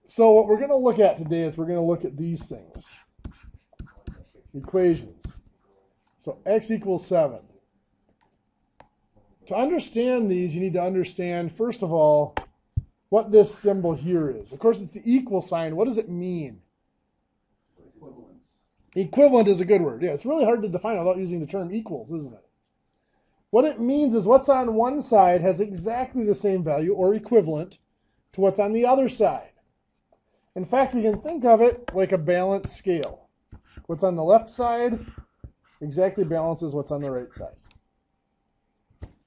So what we're going to look at today is we're going to look at these things. Equations. So x equals 7. To understand these, you need to understand, first of all, what this symbol here is. Of course, it's the equal sign. What does it mean? Equivalence. Equivalent is a good word. Yeah, it's really hard to define without using the term equals, isn't it? What it means is what's on one side has exactly the same value or equivalent to what's on the other side. In fact, we can think of it like a balanced scale. What's on the left side exactly balances what's on the right side.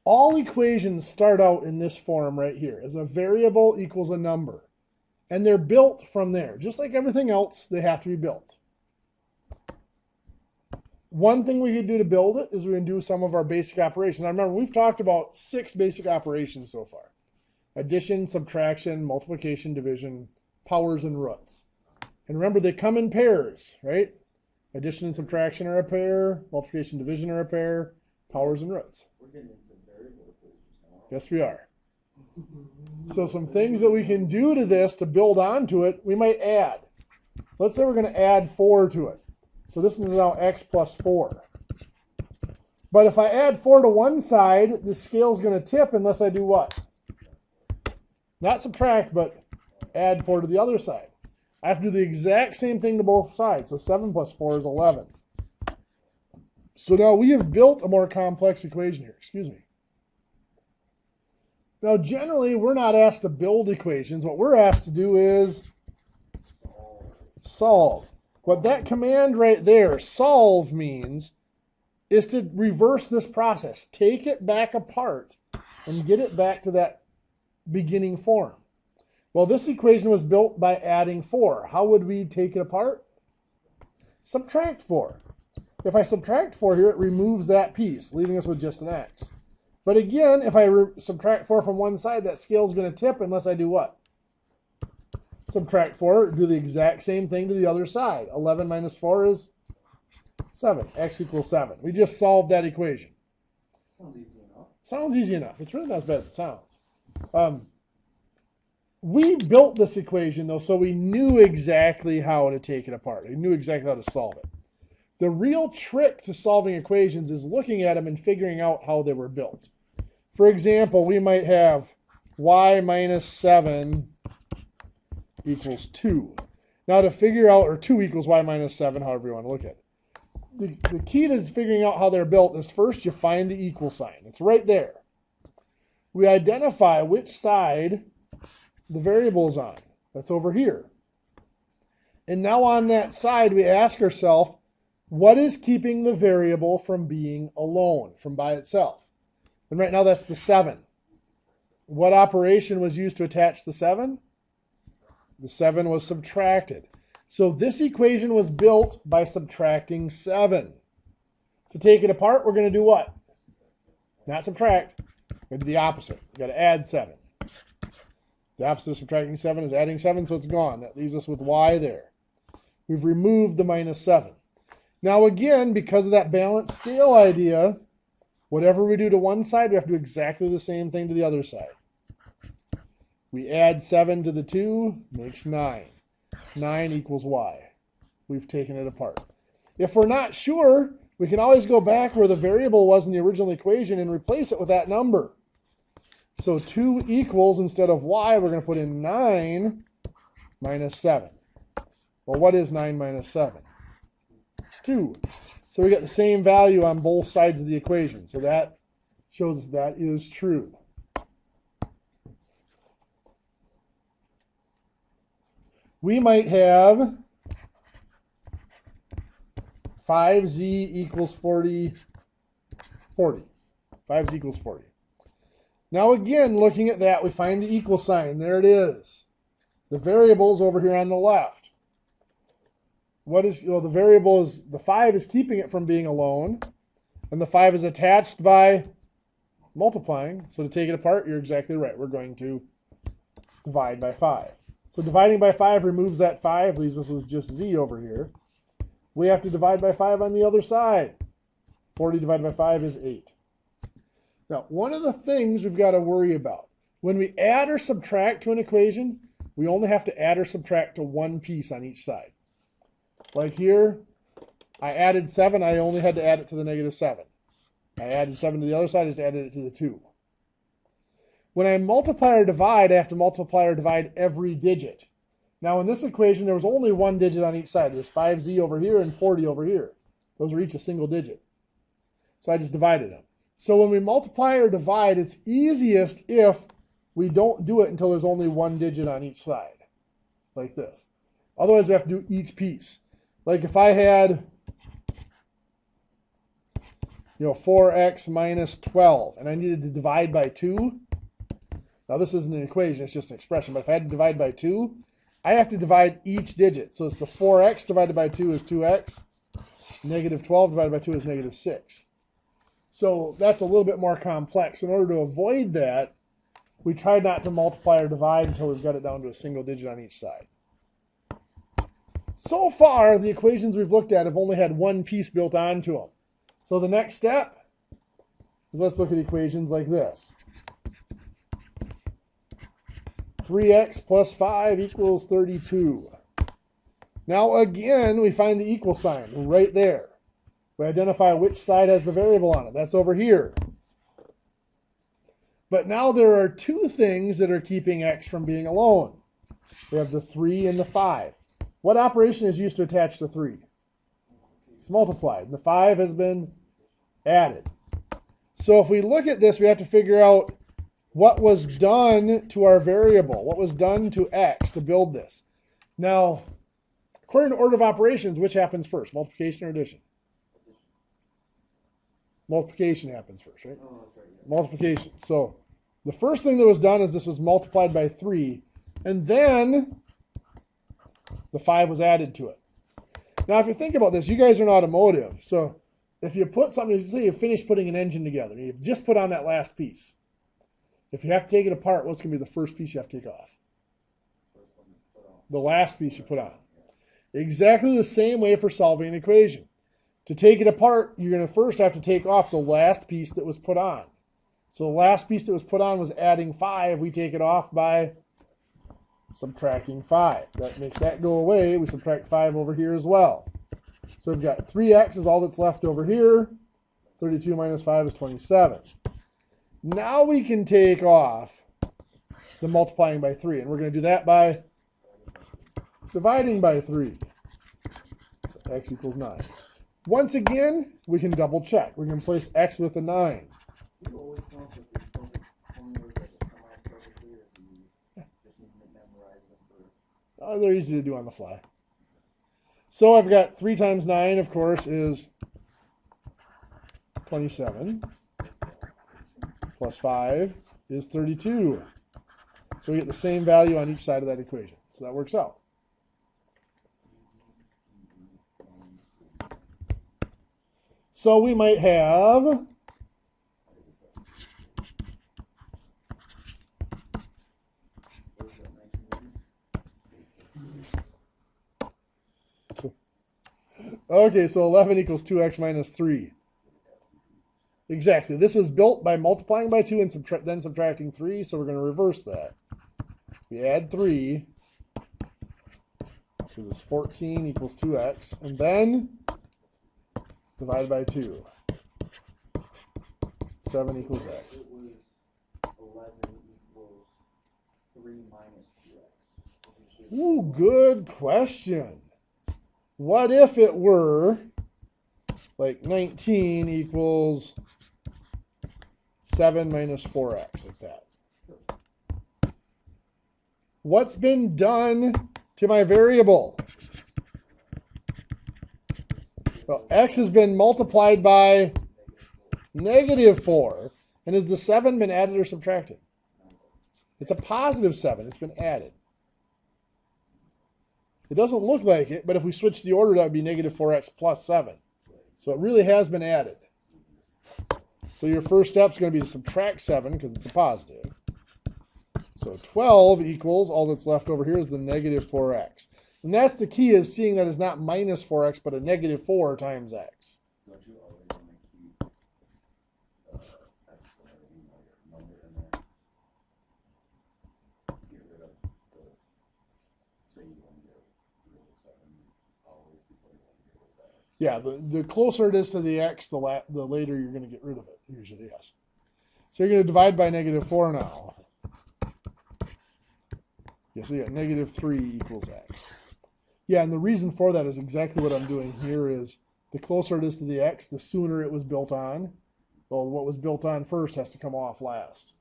All equations start out in this form right here, as a variable equals a number. And they're built from there. Just like everything else, they have to be built. One thing we could do to build it is we can do some of our basic operations. Now remember, we've talked about 6 basic operations so far. Addition, subtraction, multiplication, division, powers, and roots. And remember, they come in pairs, right? Addition and subtraction are a pair. Multiplication, division are a pair. Powers and roots. We're getting into variable equations now. Yes, we are. So some things that we can do to this to build onto it, we might add. Let's say we're going to add 4 to it. So this is now x plus 4. But if I add 4 to one side, the scale's going to tip unless I do what? Not subtract, but add 4 to the other side. I have to do the exact same thing to both sides. So 7 plus 4 is 11. So now we have built a more complex equation here. Excuse me. Now, generally, we're not asked to build equations. What we're asked to do is solve. What that command right there, solve, means is to reverse this process. Take it back apart and get it back to that beginning form. Well, this equation was built by adding 4. How would we take it apart? Subtract 4. If I subtract 4 here, it removes that piece, leaving us with just an x. But again, if I subtract 4 from one side, that scale is going to tip unless I do what? Subtract 4, do the exact same thing to the other side. 11 minus 4 is 7. X equals 7. We just solved that equation. Sounds easy enough. Sounds easy enough. It's really not as bad as it sounds. We built this equation, though, so we knew exactly how to take it apart. We knew exactly how to solve it. The real trick to solving equations is looking at them and figuring out how they were built. For example, we might have y minus 7 equals 2. Now to figure out, or 2 equals y minus 7, however you want to look at it. The key to figuring out how they're built is first you find the equal sign. It's right there. We identify which side the variable is on. That's over here. And now on that side, we ask ourselves, what is keeping the variable from being alone, from by itself? And right now that's the 7. What operation was used to attach the 7? The 7 was subtracted. So this equation was built by subtracting 7. To take it apart, we're going to do what? Not subtract. We're going to do the opposite. We've got to add 7. The opposite of subtracting 7 is adding 7, so it's gone. That leaves us with y there. We've removed the minus 7. Now again, because of that balanced scale idea, whatever we do to one side, we have to do exactly the same thing to the other side. We add 7 to the 2, makes 9. 9 equals y. We've taken it apart. If we're not sure, we can always go back where the variable was in the original equation and replace it with that number. So 2 equals, instead of y, we're going to put in 9 minus 7. Well, what is 9 minus 7? 2. So we get the same value on both sides of the equation. So that shows that is true. We might have 5z equals 40. 5z equals 40. Now again, looking at that, we find the equal sign. There it is. The variable's over here on the left. What is, well, the variable is, the 5 is keeping it from being alone, and the 5 is attached by multiplying. So to take it apart, you're exactly right. We're going to divide by 5. So dividing by 5 removes that 5, leaves us with just z over here. We have to divide by 5 on the other side. 40 divided by 5 is 8. Now, one of the things we've got to worry about, when we add or subtract to an equation, we only have to add or subtract to one piece on each side. Like here, I added 7, I only had to add it to the negative 7. I added 7 to the other side, I just added it to the 2. When I multiply or divide, I have to multiply or divide every digit. Now in this equation, there was only one digit on each side. There's 5z over here and 40 over here. Those are each a single digit. So I just divided them. So when we multiply or divide, it's easiest if we don't do it until there's only one digit on each side, like this. Otherwise, we have to do each piece. Like if I had, 4x minus 12, and I needed to divide by 2. Now this isn't an equation, it's just an expression, but if I had to divide by 2, I have to divide each digit. So it's the 4x divided by 2 is 2x. Negative 12 divided by 2 is negative 6. So that's a little bit more complex. In order to avoid that, we try not to multiply or divide until we've got it down to a single digit on each side. So far, the equations we've looked at have only had one piece built onto them. So the next step is let's look at equations like this. 3x plus 5 equals 32. Now again, we find the equal sign right there. We identify which side has the variable on it. That's over here. But now there are two things that are keeping x from being alone. We have the 3 and the 5. What operation is used to attach the 3? It's multiplied. The 5 has been added. So if we look at this, we have to figure out what was done to our variable, what was done to x to build this. Now, according to order of operations, which happens first, multiplication or addition? Multiplication happens first, right? Oh, that's right. Yeah. Multiplication. So the first thing that was done is this was multiplied by 3, and then the 5 was added to it. Now, if you think about this, you guys are in automotive, so if you put something, say you finish putting an engine together, and you've just put on that last piece. If you have to take it apart, what's going to be the first piece you have to take off? The last piece you put on. Exactly the same way for solving an equation. To take it apart, you're going to first have to take off the last piece that was put on. So the last piece that was put on was adding 5. We take it off by subtracting 5. That makes that go away. We subtract 5 over here as well. So we've got 3x is all that's left over here. 32 minus 5 is 27. Now we can take off the multiplying by 3, and we're going to do that by dividing by 3. So x equals 9. Once again, we can double check. We can replace x with a 9. You always come up with these perfect formulas that just come out perfectly, or do you just need to memorize them for? They're easy to do on the fly. So I've got 3 times 9, of course, is 27. Plus 5 is 32. So we get the same value on each side of that equation. So that works out. So we might have okay, so 11 equals 2x minus 3. Exactly. This was built by multiplying by 2 and then subtracting 3, so we're going to reverse that. We add 3, so this 14 equals 2x, and then divide by 2. 7 equals x. It was 11 equals 3 minus 2x. Ooh, good question. What if it were like 19 equals 7 minus 4x, like that? What's been done to my variable? Well, x has been multiplied by negative 4. And has the 7 been added or subtracted? It's a positive 7. It's been added. It doesn't look like it, but if we switch the order, that would be negative 4x plus 7. So it really has been added. So your first step is going to be to subtract 7 because it's a positive. So 12 equals, all that's left over here is the negative 4x. And that's the key, is seeing that it's not minus 4x, but a negative 4 times x. Don't you always want to keep number in there? Get rid of the say you want to get rid of 7 always before you want to get rid of that. Yeah, the closer it is to the x, the later you're going to get rid of it, usually, yes. So you're going to divide by -4 now. Yeah, so you got -3 equals x. Yeah, and the reason for that is exactly what I'm doing here is the closer it is to the x, the sooner it was built on. Well, what was built on first has to come off last.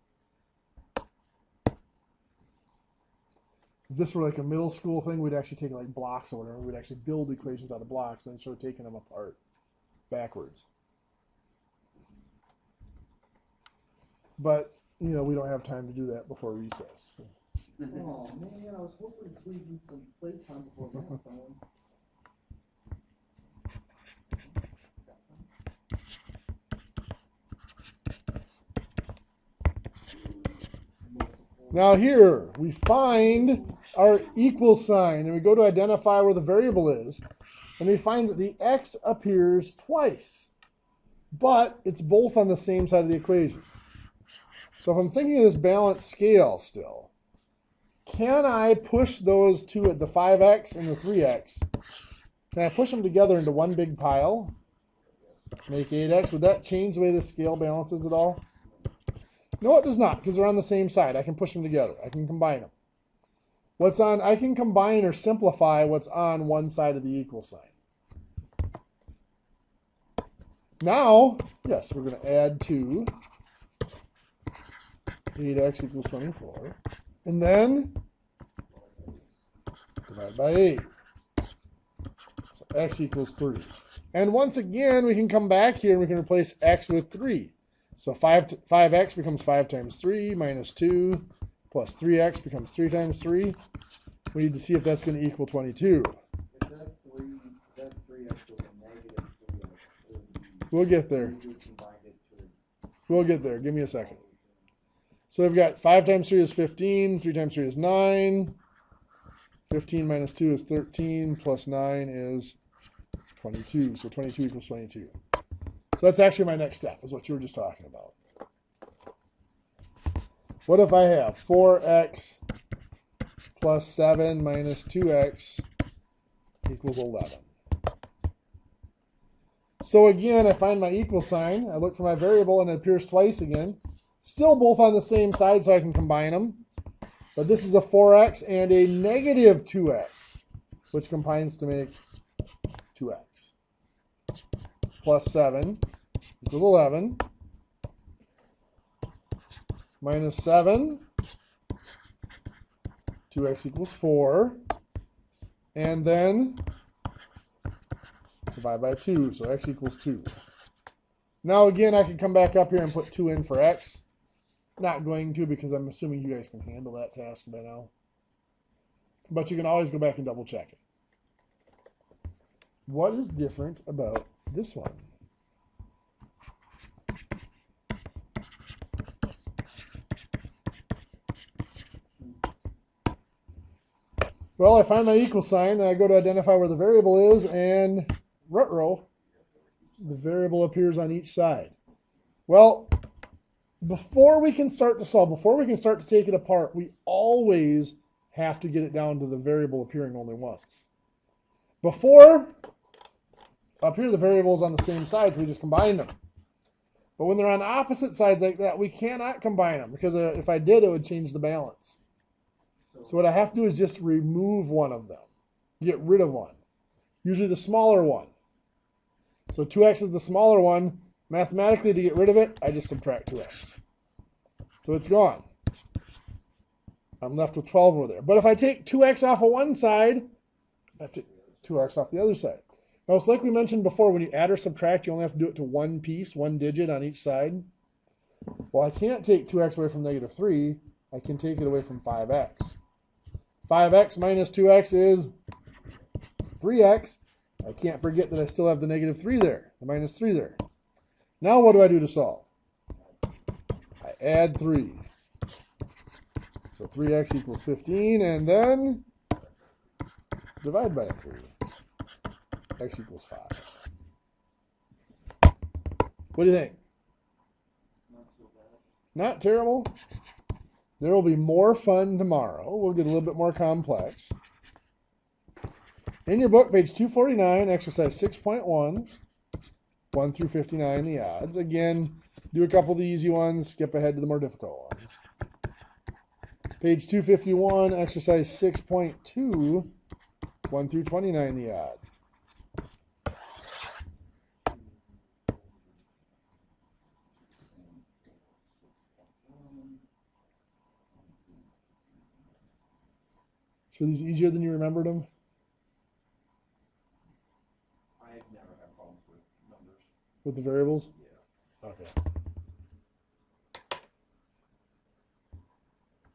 If this were like a middle school thing, we'd actually take like blocks or whatever. We'd actually build equations out of blocks and then start taking them apart backwards. But, you know, we don't have time to do that before recess. So. Oh man, I was hoping to squeeze in some playtime before math time. Now here, we find our equal sign, and we go to identify where the variable is, and we find that the x appears twice, but it's both on the same side of the equation. So if I'm thinking of this balanced scale still, can I push those two, the 5x and the 3x, can I push them together into one big pile? Make 8x. Would that change the way the scale balances at all? No, it does not, because they're on the same side. I can push them together. I can combine them. I can combine or simplify what's on one side of the equal sign. Now, yes, we're going to add 2. 8x equals 24. And then divide by 8. So x equals 3. And once again, we can come back here and we can replace x with 3. So 5x becomes 5 times 3 minus 2 plus 3x becomes 3 times 3. We need to see if that's going to equal 22. If that 3x was a negative 3x, We'll get there. we combined it to We'll get there. Give me a second. So we've got 5 times 3 is 15. 3 times 3 is 9. 15 minus 2 is 13. Plus 9 is 22. So 22 equals 22. So that's actually my next step, is what you were just talking about. What if I have 4x plus 7 minus 2x equals 11? So again, I find my equal sign. I look for my variable, and it appears twice again. Still both on the same side, so I can combine them. But this is a 4x and a negative 2x, which combines to make 2x. Plus 7 equals 11. Minus 7. 2x equals 4. And then divide by 2, so x equals 2. Now again, I can come back up here and put 2 in for x. Not going to, because I'm assuming you guys can handle that task by now. But you can always go back and double check it. What is different about this one? Well, I find my equal sign, and I go to identify where the variable is, and ruh-roh, the variable appears on each side. Well, before we can start to solve, before we can start to take it apart, we always have to get it down to the variable appearing only once. Before, up here the variable is on the same side, so we just combine them. But when they're on opposite sides like that, we cannot combine them, because if I did, it would change the balance. So what I have to do is just remove one of them. Get rid of one. Usually the smaller one. So 2x is the smaller one. Mathematically, to get rid of it, I just subtract 2x. So it's gone. I'm left with 12 over there. But if I take 2x off of one side, I have to take 2x off the other side. Now, it's like we mentioned before, when you add or subtract, you only have to do it to one piece, one digit on each side. Well, I can't take 2x away from -3. I can take it away from 5x. 5x minus 2x is 3x. I can't forget that I still have the -3 there, the -3 there. Now what do I do to solve? I add 3. So 3x equals 15, and then divide by 3. X equals 5. What do you think? not so bad. Not terrible. There will be more fun tomorrow. We'll get a little bit more complex. In your book, page 249, exercise 6.1, 1 through 59, the odds. Again, do a couple of the easy ones, skip ahead to the more difficult ones. Page 251, exercise 6.2, 1 through 29, the odds. So are these easier than you remembered them? I've never had problems with numbers. With the variables? Yeah. Okay.